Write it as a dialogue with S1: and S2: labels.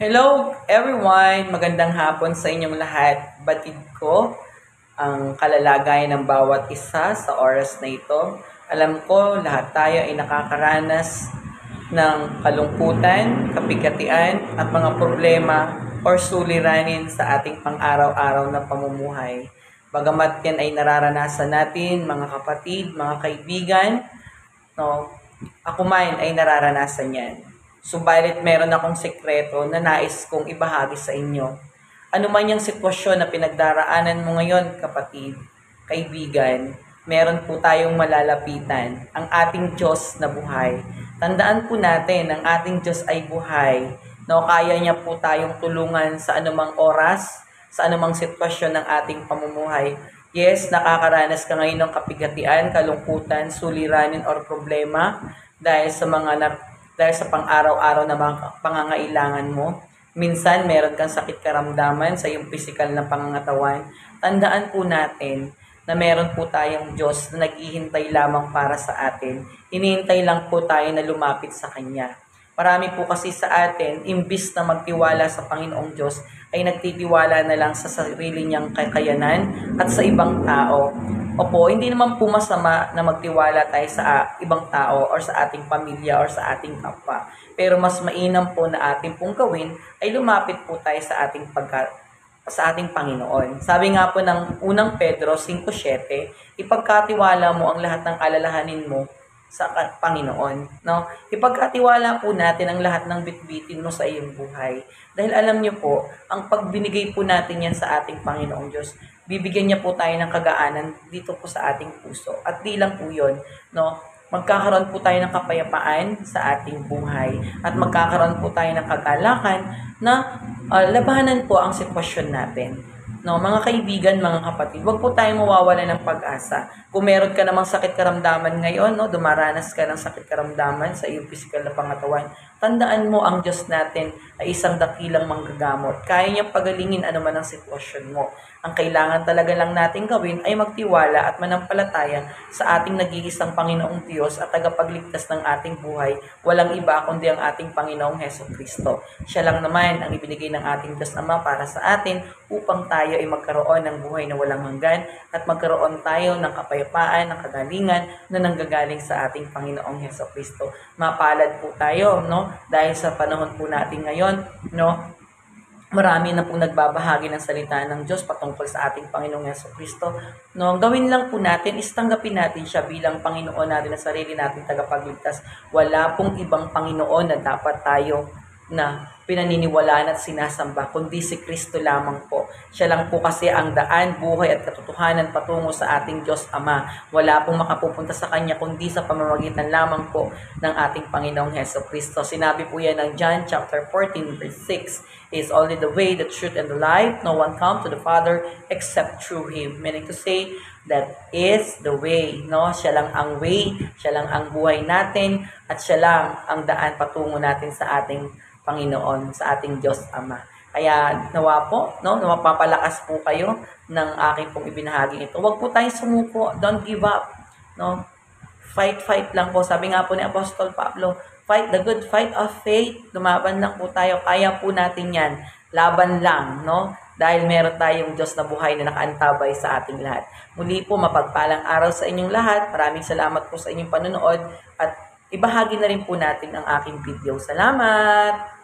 S1: Hello everyone! Magandang hapon sa inyong lahat. Batid ko ang kalalagayan ng bawat isa sa oras na ito. Alam ko lahat tayo ay nakakaranas ng kalungkutan, kapigatian at mga problema or suliranin sa ating pang-araw-araw na pamumuhay. Bagamat yan ay nararanasan natin, mga kapatid, mga kaibigan, no, ako man ay nararanasan yan. Subalit meron akong sekreto na nais kong ibahagi sa inyo. Ano man yung sitwasyon na pinagdaraanan mo ngayon, kapatid, kaibigan, meron po tayong malalapitan, ang ating Diyos na buhay. Tandaan po natin, ang ating Diyos ay buhay. No, kaya niya po tayong tulungan sa anumang oras, sa anumang sitwasyon ng ating pamumuhay. Yes, nakakaranas ka ngayon ng kapigatian, kalungkutan, suliranin or problema dahil sa dahil sa pang-araw-araw na mga pangangailangan mo. Minsan, meron kang sakit karamdaman sa iyong physical na pangangatawan. Tandaan po natin na meron po tayong Diyos na naghihintay lamang para sa atin. Hinihintay lang po tayo na lumapit sa Kanya. Marami po kasi sa atin, imbis na magtiwala sa Panginoong Diyos, ay nagtitiwala na lang sa sarili niyang kakayanan at sa ibang tao. Opo, hindi naman po masama na magtiwala tayo sa ibang tao or sa ating pamilya or sa ating kapwa. Pero mas mainam po na ating pong gawin ay lumapit po tayo sa ating Panginoon. Sabi nga po ng unang Pedro 5:7, ipagkatiwala mo ang lahat ng alalahanin mo sa Panginoon, no? Ipagkatiwala po natin ang lahat ng bitbitin mo sa iyong buhay. Dahil alam niyo po, ang pagbinigay po natin yan sa ating Panginoong Diyos, bibigyan niya po tayo ng kagaanan dito po sa ating puso. At di lang po yun, no? Magkakaroon po tayo ng kapayapaan sa ating buhay at magkakaroon po tayo ng kagalakan na labanan po ang sitwasyon natin. No, mga kaibigan, mga kapatid, huwag po tayong mawawala ng pag-asa. Kung meron ka namang sakit karamdaman ngayon, no, dumaranas ka ng sakit karamdaman sa iyong physical na pangatawan, tandaan mo ang Diyos natin ay isang dakilang manggagamot. Kaya niyang pagalingin anuman ang sitwasyon mo. Ang kailangan talaga lang natin gawin ay magtiwala at manampalataya sa ating nag-iisang Panginoong Diyos at tagapagligtas ng ating buhay. Walang iba kundi ang ating Panginoong Hesukristo. Siya lang naman ang ibinigay ng ating Diyos Ama para sa atin upang tayo ay magkaroon ng buhay na walang hanggan at magkaroon tayo ng kapayapaan, ng kagalingan na nanggagaling sa ating Panginoong Hesukristo. Mapalad po tayo, no? Dahil sa panahon po natin ngayon, no? Marami na pong nagbabahagi ng salita ng Diyos patungkol sa ating Panginoong Hesukristo. No, ang gawin lang po natin is tanggapin natin siya bilang Panginoon natin na sarili natin tagapagligtas. Wala pong ibang Panginoon na dapat tayo na pinaniniwalaan at sinasamba, kundi si Kristo lamang po. Siya lang po kasi ang daan, buhay at katotohanan patungo sa ating Diyos Ama. Wala pong makapupunta sa Kanya kundi sa pamamagitan lamang po ng ating Panginoong Hesukristo. Sinabi po yan ng John chapter 14 verse 6, is only the way, the truth, and the life. No one comes to the Father except through Him. Meaning to say, that is the way. No? Siya lang ang way, siya lang ang buhay natin, at siya lang ang daan patungo natin sa ating Panginoon, sa ating Diyos Ama. Kaya nawa po, no, napapalakas po kayo ng aking pong ibinahagi ito. Huwag po tayong sumuko, don't give up. No? Fight lang po. Sabi nga po ni Apostol Pablo, fight the good fight of faith. Lumaban lang po tayo. Kaya po natin yan. Laban lang, no? Dahil meron tayong Diyos na buhay na nakaantabay sa ating lahat. Muli po, mapagpalang araw sa inyong lahat. Maraming salamat po sa inyong panonood at ibahagi na rin po natin ang aking video. Salamat!